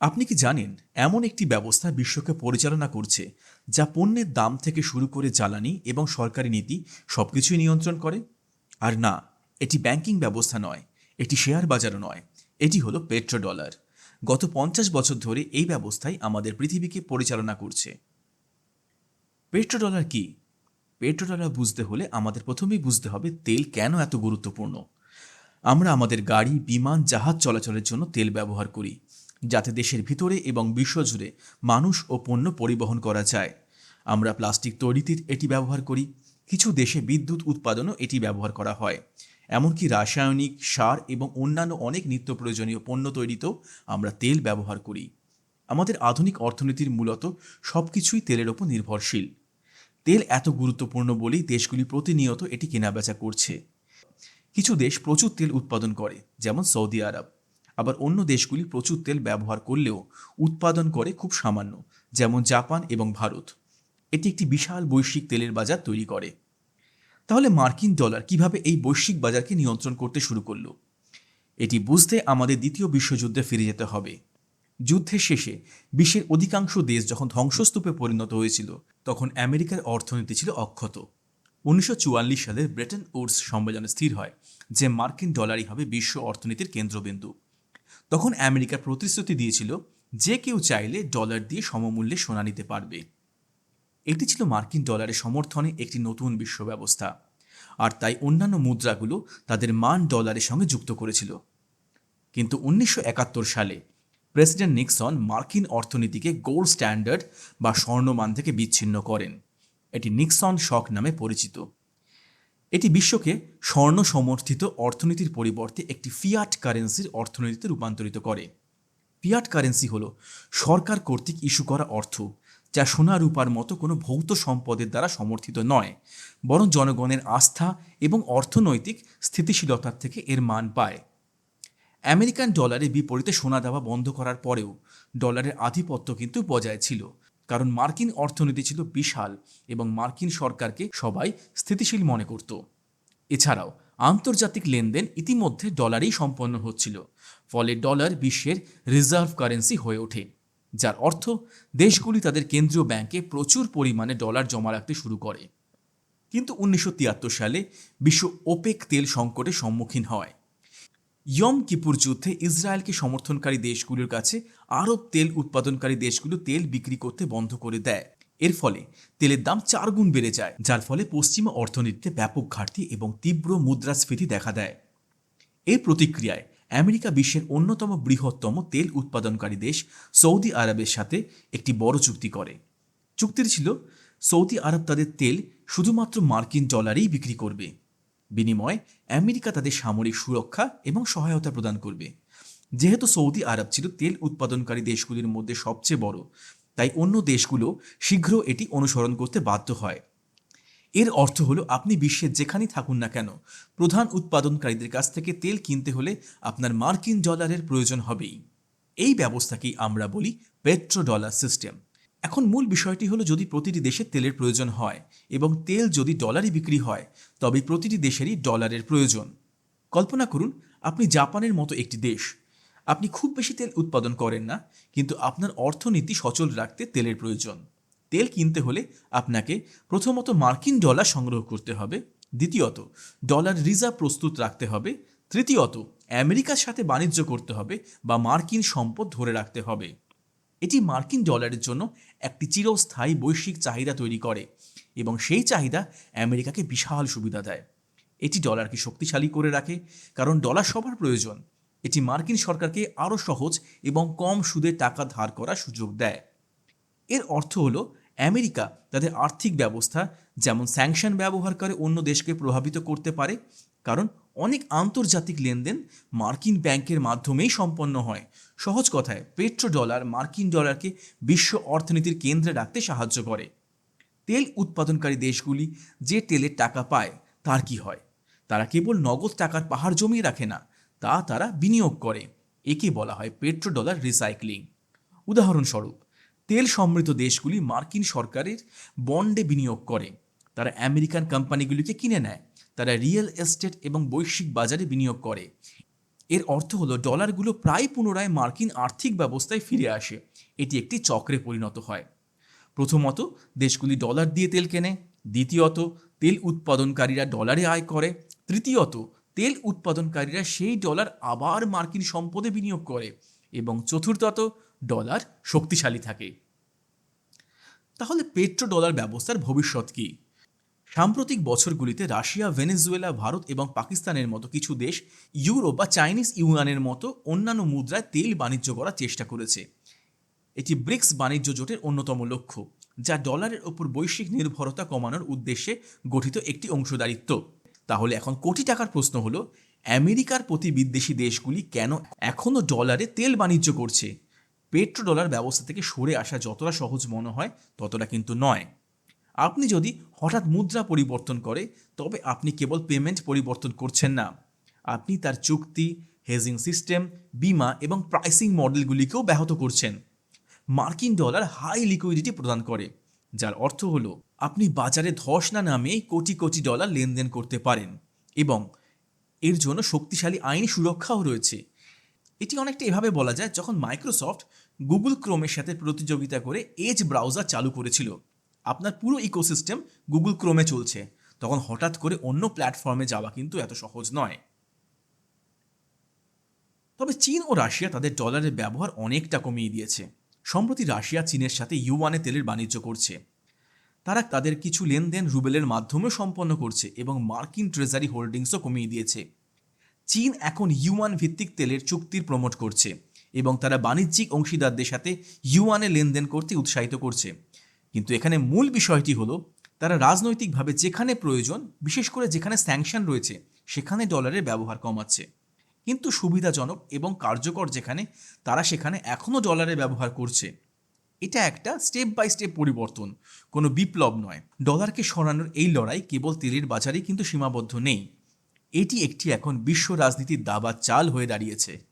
আপনি কি জানেন এমন একটি ব্যবস্থা বিশ্বকে পরিচালনা করছে যা পণ্যের দাম থেকে শুরু করে জ্বালানি এবং সরকারি নীতি সবকিছুই নিয়ন্ত্রণ করে? আর না, এটি ব্যাংকিং ব্যবস্থা নয়, এটি শেয়ার বাজারও নয়, এটি হলো পেট্রোডলার। গত 50 বছর ধরে এই ব্যবস্থাই আমাদের পৃথিবীকে পরিচালনা করছে। পেট্রোডলার কি? পেট্রোডলার বুঝতে হলে আমাদের প্রথমেই বুঝতে হবে তেল কেন এত গুরুত্বপূর্ণ। আমরা আমাদের গাড়ি, বিমান, জাহাজ চলাচলের জন্য তেল ব্যবহার করি, যাতে দেশের ভিতরে এবং বিশ্বজুড়ে মানুষ ও পণ্য পরিবহন করা যায়। আমরা প্লাস্টিক তৈরিতে এটি ব্যবহার করি, কিছু দেশে বিদ্যুৎ উৎপাদনও এটি ব্যবহার করা হয়। এমনকি রাসায়নিক সার এবং অন্যান্য অনেক নিত্য প্রয়োজনীয় পণ্য তৈরিতেও আমরা তেল ব্যবহার করি। আমাদের আধুনিক অর্থনীতির মূলত সবকিছুই তেলের ওপর নির্ভরশীল। তেল এত গুরুত্বপূর্ণ বলেই দেশগুলি প্রতিনিয়ত এটি কেনাবেচা করছে। কিছু দেশ প্রচুর তেল উৎপাদন করে, যেমন সৌদি আরব। আবার অন্য দেশগুলি প্রচুর তেল ব্যবহার করলেও উৎপাদন করে খুব সামান্য, যেমন জাপান এবং ভারত। এটি একটি বিশাল বৈশ্বিক তেলের বাজার তৈরি করে। তাহলে মার্কিন ডলার কিভাবে এই বৈশ্বিক বাজারকে নিয়ন্ত্রণ করতে শুরু করলো? এটি বুঝতে আমাদের দ্বিতীয় বিশ্বযুদ্ধে ফিরে যেতে হবে। যুদ্ধের শেষে বিশ্বের অধিকাংশ দেশ যখন ধ্বংসস্তূপে পরিণত হয়েছিল, তখন আমেরিকার অর্থনীতি ছিল অক্ষত। 1944 সালের ব্রেটন উডস সম্মেলনে স্থির হয় যে মার্কিন ডলারই হবে বিশ্ব অর্থনীতির কেন্দ্রবিন্দু। তখন আমেরিকা প্রতিশ্রুতি দিয়েছিল যে কেউ চাইলে ডলার দিয়ে সমমূল্যে সোনা নিতে পারবে। এটি ছিল মার্কিন ডলারের সমর্থনে একটি নতুন বিশ্ব ব্যবস্থা। আর তাই অন্যান্য মুদ্রাগুলো তাদের মান ডলারের সঙ্গে যুক্ত করেছিল। কিন্তু 1971 সালে প্রেসিডেন্ট নিক্সন মার্কিন অর্থনীতিকে গোল্ড স্ট্যান্ডার্ড বা স্বর্ণমান থেকে বিচ্ছিন্ন করেন। এটি নিক্সন শক নামে পরিচিত। এটি বিশ্বকে স্বর্ণ সমর্থিত অর্থনীতির পরিবর্তে একটি ফিয়াট কারেন্সির অর্থনীতিতে রূপান্তরিত করে। ফিয়াট কারেন্সি হল সরকার কর্তৃক ইস্যু করা অর্থ, যা সোনা রূপার মতো কোনো ভৌত সম্পদের দ্বারা সমর্থিত নয়, বরং জনগণের আস্থা এবং অর্থনৈতিক স্থিতিশীলতার থেকে এর মান পায়। আমেরিকান ডলারের বিপরীতে সোনা দেওয়া বন্ধ করার পরেও ডলারের আধিপত্য কিন্তু বজায় ছিল, কারণ মার্কিন অর্থনীতি ছিল বিশাল এবং মার্কিন সরকারকে সবাই স্থিতিশীল মনে করত। এছাড়াও আন্তর্জাতিক লেনদেন ইতিমধ্যে ডলারেই সম্পন্ন হচ্ছিল, ফলে ডলার বিশ্বের রিজার্ভ কারেন্সি হয়ে ওঠে, যার অর্থ দেশগুলি তাদের কেন্দ্রীয় ব্যাংকে প্রচুর পরিমাণে ডলার জমা রাখতে শুরু করে। কিন্তু 1973 সালে বিশ্ব ওপেক তেল সংকটের সম্মুখীন হয়। ইয়ম কিপুর যুদ্ধে ইসরায়েলকে সমর্থনকারী দেশগুলোর কাছে আরব তেল উৎপাদনকারী দেশগুলো তেল বিক্রি করতে বন্ধ করে দেয়। এর ফলে তেলের দাম 4 গুণ বেড়ে যায়, যার ফলে পশ্চিমা অর্থনীতিতে ব্যাপক ঘাটতি এবং তীব্র মুদ্রাস্ফীতি দেখা দেয়। এর প্রতিক্রিয়ায় আমেরিকা বিশ্বের অন্যতম বৃহত্তম তেল উৎপাদনকারী দেশ সৌদি আরবের সাথে একটি বড় চুক্তি করে। চুক্তিটি ছিল সৌদি আরব তাদের তেল শুধুমাত্র মার্কিন ডলারেই বিক্রি করবে। বিনিময়ে আমেরিকা তাদের সামরিক সুরক্ষা এবং সহায়তা প্রদান করবে। যেহেতু সৌদি আরব ছিল তেল উৎপাদনকারী দেশগুলির মধ্যে সবচেয়ে বড়, তাই অন্য দেশগুলো শীঘ্র এটি অনুসরণ করতে বাধ্য হয়। এর অর্থ হলো আপনি বিশ্বের যেখানেই থাকুন না কেন, প্রধান উৎপাদনকারীদের কাছ থেকে তেল কিনতে হলে আপনার মার্কিন ডলারের প্রয়োজন হবেই। এই ব্যবস্থাকেই আমরা বলি পেট্রোডলার সিস্টেম। এখন মূল বিষয়টি হলো, যদি প্রতিটি দেশে তেলের প্রয়োজন হয় এবং তেল যদি ডলারে বিক্রি হয়, তবে প্রতিটি দেশেরই ডলারের প্রয়োজন। কল্পনা করুন, আপনি জাপানের মতো একটি দেশ। আপনি খুব বেশি তেল উৎপাদন করেন না, কিন্তু আপনার অর্থনীতি সচল রাখতে তেলের প্রয়োজন। তেল কিনতে হলে আপনাকে প্রথমত মার্কিন ডলার সংগ্রহ করতে হবে, দ্বিতীয়ত ডলার রিজার্ভ প্রস্তুত রাখতে হবে, তৃতীয়ত আমেরিকার সাথে বাণিজ্য করতে হবে বা মার্কিন সম্পদ ধরে রাখতে হবে। এটি মার্কিন ডলারের জন্য একটি চিরস্থায়ী বৈশ্বিক চাহিদা তৈরি করে এবং সেই চাহিদা আমেরিকাকে বিশাল সুবিধা দেয়। এটি ডলারকে শক্তিশালী করে রাখে, কারণ ডলার সবার প্রয়োজন। এটি মার্কিন সরকারকে আরও সহজ এবং কম সুদে টাকা ধার করার সুযোগ দেয়। এর অর্থ হলো আমেরিকা তাদের আর্থিক ব্যবস্থা, যেমন স্যাংশন ব্যবহার করে অন্য দেশকে প্রভাবিত করতে পারে, কারণ অনেক আন্তর্জাতিক লেনদেন মার্কিন ব্যাংকের মাধ্যমেই সম্পন্ন হয়। সহজ কথায়, পেট্রোডলার মার্কিন ডলারকে বিশ্ব অর্থনীতির কেন্দ্রে রাখতে সাহায্য করে। তেল উৎপাদনকারী দেশগুলি যে তেলের টাকা পায় তার কি হয়? তারা কেবল নগদ টাকার পাহাড় জমিয়ে রাখে না, তারা বিনিয়োগ করে। একে বলা হয় পেট্রোডলার রিসাইক্লিং। উদাহরণস্বরূপ, তেল সমৃদ্ধ দেশগুলি মার্কিন সরকারের বন্ডে বিনিয়োগ করে, তারা আমেরিকান কোম্পানিগুলিকে কিনে নেয়, তারা রিয়েল এস্টেট এবং বৈশ্বিক বাজারে বিনিয়োগ করে। এর অর্থ হলো ডলারগুলো প্রায় পুনরায় মার্কিন আর্থিক ব্যবস্থায় ফিরে আসে। এটি একটি চক্রে পরিণত হয়। প্রথমত, দেশগুলি ডলার দিয়ে তেল কেনে। দ্বিতীয়ত, তেল উৎপাদনকারীরা ডলারে আয় করে। তৃতীয়ত, তেল উৎপাদনকারীরা সেই ডলার আবার মার্কিন সম্পদে বিনিয়োগ করে। এবং চতুর্থত, ডলার শক্তিশালী থাকে। তাহলে পেট্রো ডলার ব্যবস্থার ভবিষ্যৎ কী? সাম্প্রতিক বছরগুলিতে রাশিয়া, ভেনেজুয়েলা, ভারত এবং পাকিস্তানের মতো কিছু দেশ ইউরো বা চাইনিজ ইউয়ানের মতো অন্যান্য মুদ্রায় তেল বাণিজ্য করার চেষ্টা করেছে। এটি ব্রিক্স বাণিজ্য জোটের অন্যতম লক্ষ্য, যা ডলারের ওপর বৈশ্বিক নির্ভরতা কমানোর উদ্দেশ্যে গঠিত একটি অংশীদারিত্ব। তাহলে এখন কোটি টাকার প্রশ্ন হলো, আমেরিকার প্রতি বিদ্বেষী দেশগুলি কেন এখনও ডলারে তেল বাণিজ্য করছে? পেট্রো ডলার ব্যবস্থা থেকে সরে আসা যতটা সহজ মনে হয় ততটা কিন্তু নয়। আপনি যদি হঠাৎ মুদ্রা পরিবর্তন করে, তবে আপনি কেবল পেমেন্ট পরিবর্তন করছেন না, আপনি তার চুক্তি, হেজিং সিস্টেম, বীমা এবং প্রাইসিং মডেলগুলিকেও ব্যাহত করছেন। মার্কিন ডলার হাই লিকুইডিটি প্রদান করে, যার অর্থ হলো আপনি বাজারে ধস না নামিয়ে কোটি কোটি ডলার লেনদেন করতে পারেন এবং এর জন্য শক্তিশালী আইনি সুরক্ষাও রয়েছে। এটি অনেকটা এভাবে বলা যায়, যখন মাইক্রোসফট গুগল ক্রোমের সাথে প্রতিযোগিতা করে এজ ব্রাউজার চালু করেছিল, আপনার পুরো ইকোসিস্টেম গুগল ক্রোমে চলছে, তখন হঠাৎ করে অন্য প্ল্যাটফর্মে যাওয়া কিন্তু এত সহজ নয়। তবে চীন ও রাশিয়া তাদের ডলারের ব্যবহার অনেকটা কমিয়ে দিয়েছে। সম্প্রতি রাশিয়া চীনের সাথে ইউয়ানে তেলের বাণিজ্য করছে। তারা তাদের কিছু লেনদেন রুবেলের মাধ্যমেও সম্পন্ন করছে এবং মার্কিন ট্রেজারি হোল্ডিংসও কমিয়ে দিয়েছে। চীন এখন ইউয়ান ভিত্তিক তেলের চুক্তির প্রমোট করছে এবং তারা বাণিজ্যিক অংশীদারদের সাথে ইউয়ানে লেনদেন করতে উৎসাহিত করছে। কিন্তু এখানে মূল বিষয়টি হলো, তারা রাজনৈতিকভাবে যেখানে প্রয়োজন, বিশেষ করে যেখানে স্যাংশন রয়েছে, সেখানে ডলারের ব্যবহার কমাচ্ছে। কিন্তু সুবিধাজনক এবং কার্যকর যেখানে, তারা সেখানে এখনও ডলারের ব্যবহার করছে। এটা একটা স্টেপ বাই স্টেপ পরিবর্তন, কোনো বিপ্লব নয়। ডলারকে সরানোর এই লড়াই কেবল তেলের বাজারেই কিন্তু সীমাবদ্ধ নেই, এটি একটি এখন বিশ্ব রাজনীতির দাবার চাল হয়ে দাঁড়িয়েছে।